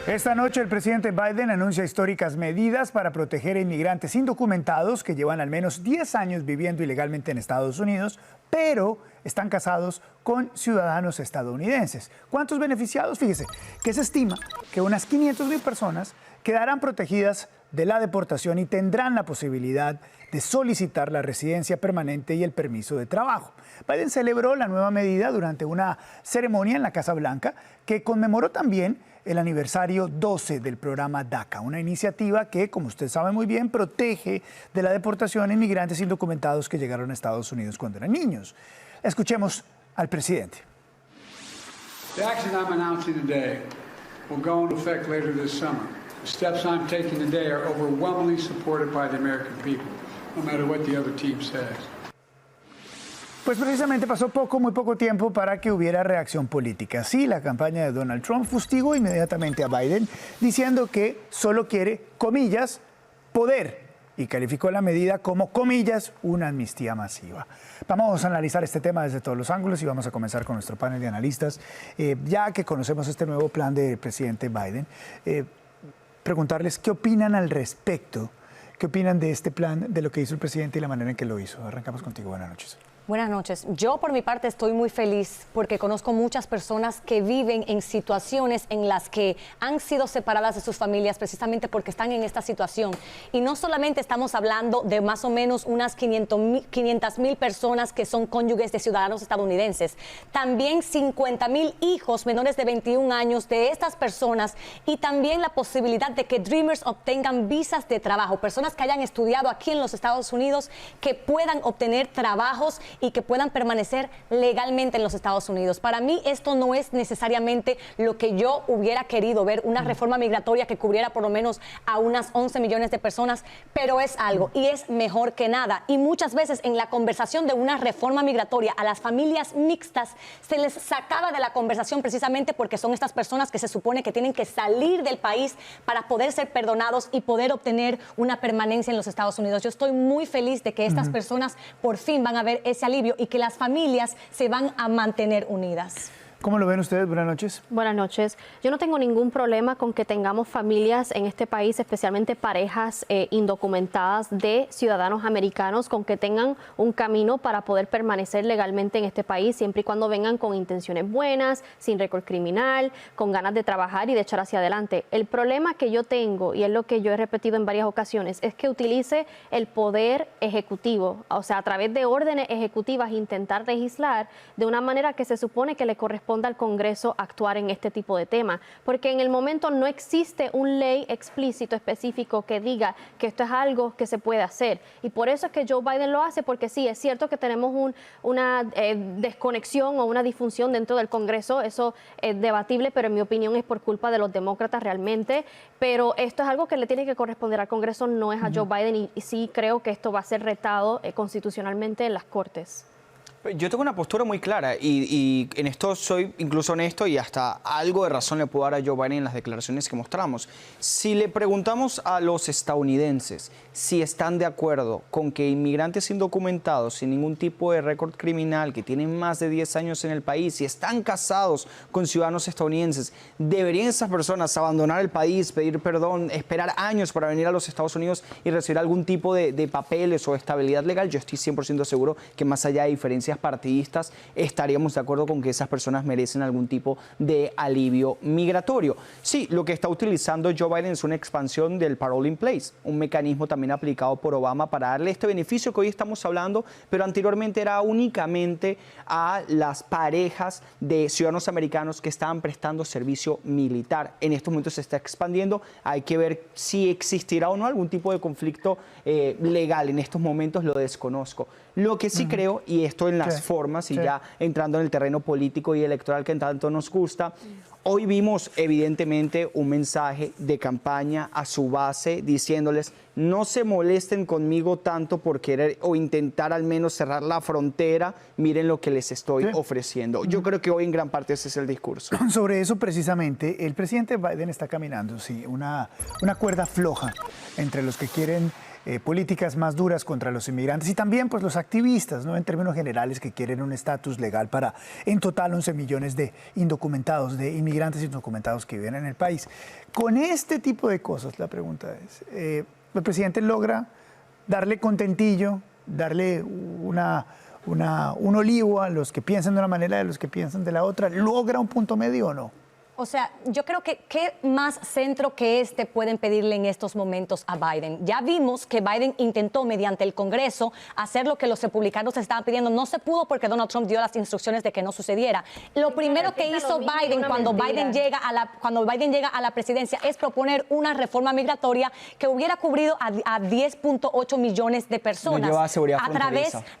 Esta noche el presidente Biden anuncia históricas medidas para proteger a inmigrantes indocumentados que llevan al menos 10 años viviendo ilegalmente en Estados Unidos, pero están casados con ciudadanos estadounidenses. ¿Cuántos beneficiados? Fíjese que se estima que unas 500,000 personas quedarán protegidas de la deportación y tendrán la posibilidad de solicitar la residencia permanente y el permiso de trabajo. Biden celebró la nueva medida durante una ceremonia en la Casa Blanca que conmemoró también el aniversario 12 del programa DACA, una iniciativa que, como usted sabe muy bien, protege de la deportación a inmigrantes indocumentados que llegaron a Estados Unidos cuando eran niños. Escuchemos al presidente. The action I'm announcing today will go into effect later this summer. The steps I'm taking today are overwhelmingly supported by the American people, no matter what the other team says. Pues precisamente pasó muy poco tiempo para que hubiera reacción política. Sí, la campaña de Donald Trump fustigó inmediatamente a Biden diciendo que solo quiere, comillas, poder, y calificó la medida como, comillas, una amnistía masiva. Vamos a analizar este tema desde todos los ángulos y vamos a comenzar con nuestro panel de analistas. Ya que conocemos este nuevo plan del presidente Biden, preguntarles qué opinan al respecto, qué opinan de este plan, de lo que hizo el presidente y la manera en que lo hizo. Arrancamos contigo. Buenas noches. Buenas noches. Yo por mi parte estoy muy feliz porque conozco muchas personas que viven en situaciones en las que han sido separadas de sus familias precisamente porque están en esta situación. Y no solamente estamos hablando de más o menos unas 500,000 personas que son cónyuges de ciudadanos estadounidenses. También 50,000 hijos menores de 21 años de estas personas y también la posibilidad de que Dreamers obtengan visas de trabajo. Personas que hayan estudiado aquí en los Estados Unidos que puedan obtener trabajos y que puedan permanecer legalmente en los Estados Unidos. Para mí esto no es necesariamente lo que yo hubiera querido ver, una reforma migratoria que cubriera por lo menos a unas 11 millones de personas, pero es algo y es mejor que nada. Y muchas veces en la conversación de una reforma migratoria a las familias mixtas se les sacaba de la conversación precisamente porque son estas personas que se supone que tienen que salir del país para poder ser perdonados y poder obtener una permanencia en los Estados Unidos. Yo estoy muy feliz de que estas personas por fin van a ver ese alivio y que las familias se van a mantener unidas. ¿Cómo lo ven ustedes? Buenas noches. Buenas noches. Yo no tengo ningún problema con que tengamos familias en este país, especialmente parejas indocumentadas de ciudadanos americanos, con que tengan un camino para poder permanecer legalmente en este país, siempre y cuando vengan con intenciones buenas, sin récord criminal, con ganas de trabajar y de echar hacia adelante. El problema que yo tengo, y es lo que yo he repetido en varias ocasiones, es que utilice el poder ejecutivo, o sea, a través de órdenes ejecutivas, intentar legislar de una manera que se supone que le corresponde al Congreso actuar en este tipo de temas, porque en el momento no existe un ley explícito específico que diga que esto es algo que se puede hacer, y por eso es que Joe Biden lo hace, porque sí, es cierto que tenemos una desconexión o una disfunción dentro del Congreso, eso es debatible, pero en mi opinión es por culpa de los demócratas realmente, pero esto es algo que le tiene que corresponder al Congreso, no es a Joe Biden, y sí creo que esto va a ser retado constitucionalmente en las Cortes. Yo tengo una postura muy clara y en esto soy incluso honesto y hasta algo de razón le puedo dar a Joe Biden en las declaraciones que mostramos. Si le preguntamos a los estadounidenses si están de acuerdo con que inmigrantes indocumentados sin ningún tipo de récord criminal, que tienen más de 10 años en el país y están casados con ciudadanos estadounidenses, ¿deberían esas personas abandonar el país, pedir perdón, esperar años para venir a los Estados Unidos y recibir algún tipo de papeles o estabilidad legal? Yo estoy 100% seguro que más allá de diferencias partidistas, estaríamos de acuerdo con que esas personas merecen algún tipo de alivio migratorio. Sí, lo que está utilizando Joe Biden es una expansión del Parole in Place, un mecanismo también aplicado por Obama para darle este beneficio que hoy estamos hablando, pero anteriormente era únicamente a las parejas de ciudadanos americanos que estaban prestando servicio militar. En estos momentos se está expandiendo, hay que ver si existirá o no algún tipo de conflicto legal. En estos momentos lo desconozco. Lo que sí creo, y esto en las formas, y ya entrando en el terreno político y electoral que tanto nos gusta, hoy vimos evidentemente un mensaje de campaña a su base diciéndoles no se molesten conmigo tanto por querer o intentar al menos cerrar la frontera, miren lo que les estoy ofreciendo. Yo creo que hoy en gran parte ese es el discurso. Sobre eso precisamente, el presidente Biden está caminando, sí, una cuerda floja entre los que quieren políticas más duras contra los inmigrantes y también pues, los activistas, ¿no? En términos generales, que quieren un estatus legal para en total 11 millones de indocumentados, de inmigrantes indocumentados que viven en el país. Con este tipo de cosas, la pregunta es, ¿el presidente logra darle contentillo, darle un olivo a los que piensan de una manera y a los que piensan de la otra? ¿Logra un punto medio o no? O sea, yo creo que ¿qué más centro que este pueden pedirle en estos momentos a Biden? Ya vimos que Biden intentó mediante el Congreso hacer lo que los republicanos estaban pidiendo. No se pudo porque Donald Trump dio las instrucciones de que no sucediera. Lo primero que hizo Biden cuando Biden llega a la presidencia es proponer una reforma migratoria que hubiera cubrido a 10.8 millones de personas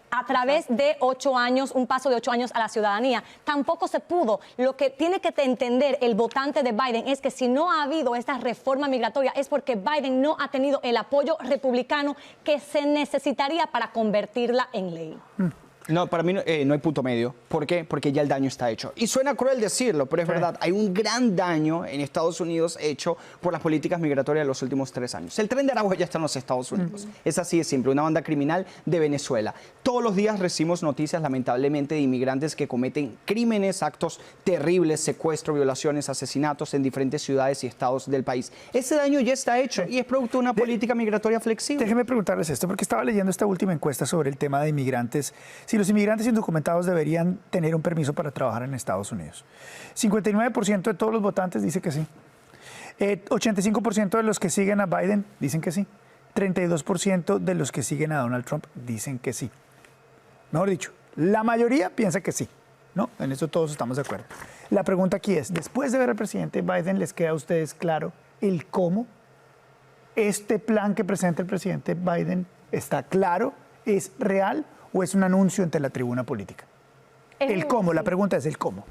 a través de 8 años, un paso de 8 años a la ciudadanía. Tampoco se pudo. Lo que tiene que entender el votante de Biden es que si no ha habido esta reforma migratoria es porque Biden no ha tenido el apoyo republicano que se necesitaría para convertirla en ley. No, para mí no hay punto medio. ¿Por qué? Porque ya el daño está hecho. Y suena cruel decirlo, pero es verdad. Hay un gran daño en Estados Unidos hecho por las políticas migratorias de los últimos 3 años. El tren de Aragua ya está en los Estados Unidos. Es así de simple. Una banda criminal de Venezuela. Todos los días recibimos noticias, lamentablemente, de inmigrantes que cometen crímenes, actos terribles, secuestros, violaciones, asesinatos en diferentes ciudades y estados del país. Ese daño ya está hecho y es producto de una política migratoria flexible. Déjenme preguntarles esto, porque estaba leyendo esta última encuesta sobre el tema de inmigrantes. Si los inmigrantes indocumentados deberían tener un permiso para trabajar en Estados Unidos. 59% de todos los votantes dice que sí. 85% de los que siguen a Biden dicen que sí. 32% de los que siguen a Donald Trump dicen que sí. Mejor dicho, la mayoría piensa que sí, ¿no? En eso todos estamos de acuerdo. La pregunta aquí es, después de ver al presidente Biden, ¿les queda a ustedes claro el cómo? ¿Este plan que presenta el presidente Biden está claro? ¿Es real? ¿O es un anuncio ante la tribuna política? El cómo, la pregunta es el cómo.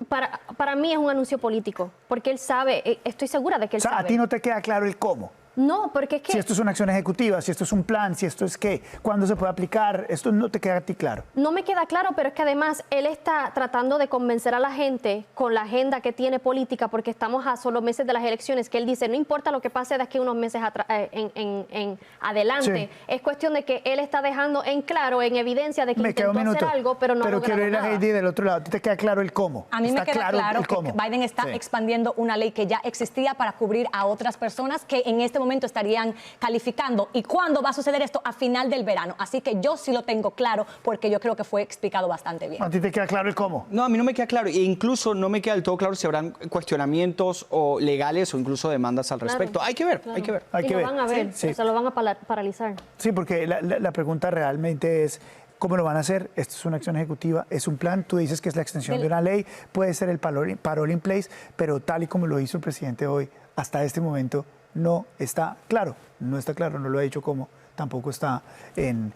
Para mí es un anuncio político, porque él sabe, estoy segura de que él sabe. ¿A ti no te queda claro el cómo? No, porque es que... Si esto es una acción ejecutiva, si esto es un plan, si esto es qué, cuándo se puede aplicar, esto no te queda a ti claro. No me queda claro, pero es que además él está tratando de convencer a la gente con la agenda que tiene política, porque estamos a solo meses de las elecciones, que él dice, no importa lo que pase de aquí unos meses en adelante, sí. Es cuestión de que él está dejando en claro, en evidencia de que intentó hacer algo, pero no ha logrado nada. Pero quiero ir a Heidi del otro lado, ¿te queda claro el cómo? A mí me queda claro que Biden está expandiendo una ley que ya existía para cubrir a otras personas que en este momento estarían calificando. ¿Y cuándo va a suceder esto? A final del verano. Así que yo sí lo tengo claro porque yo creo que fue explicado bastante bien. ¿A ti te queda claro el cómo? No, a mí no me queda claro. E incluso no me queda del todo claro si habrán cuestionamientos o legales o incluso demandas al respecto. Hay que ver, hay que ver. Y lo van a ver, se lo van a paralizar. Sí, porque la pregunta realmente es... ¿Cómo lo van a hacer? Esto es una acción ejecutiva, es un plan, tú dices que es la extensión de una ley, puede ser el parole in place, pero tal y como lo hizo el presidente hoy, hasta este momento no está claro, no lo ha dicho cómo, tampoco está en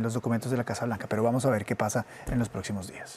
los documentos de la Casa Blanca, pero vamos a ver qué pasa en los próximos días.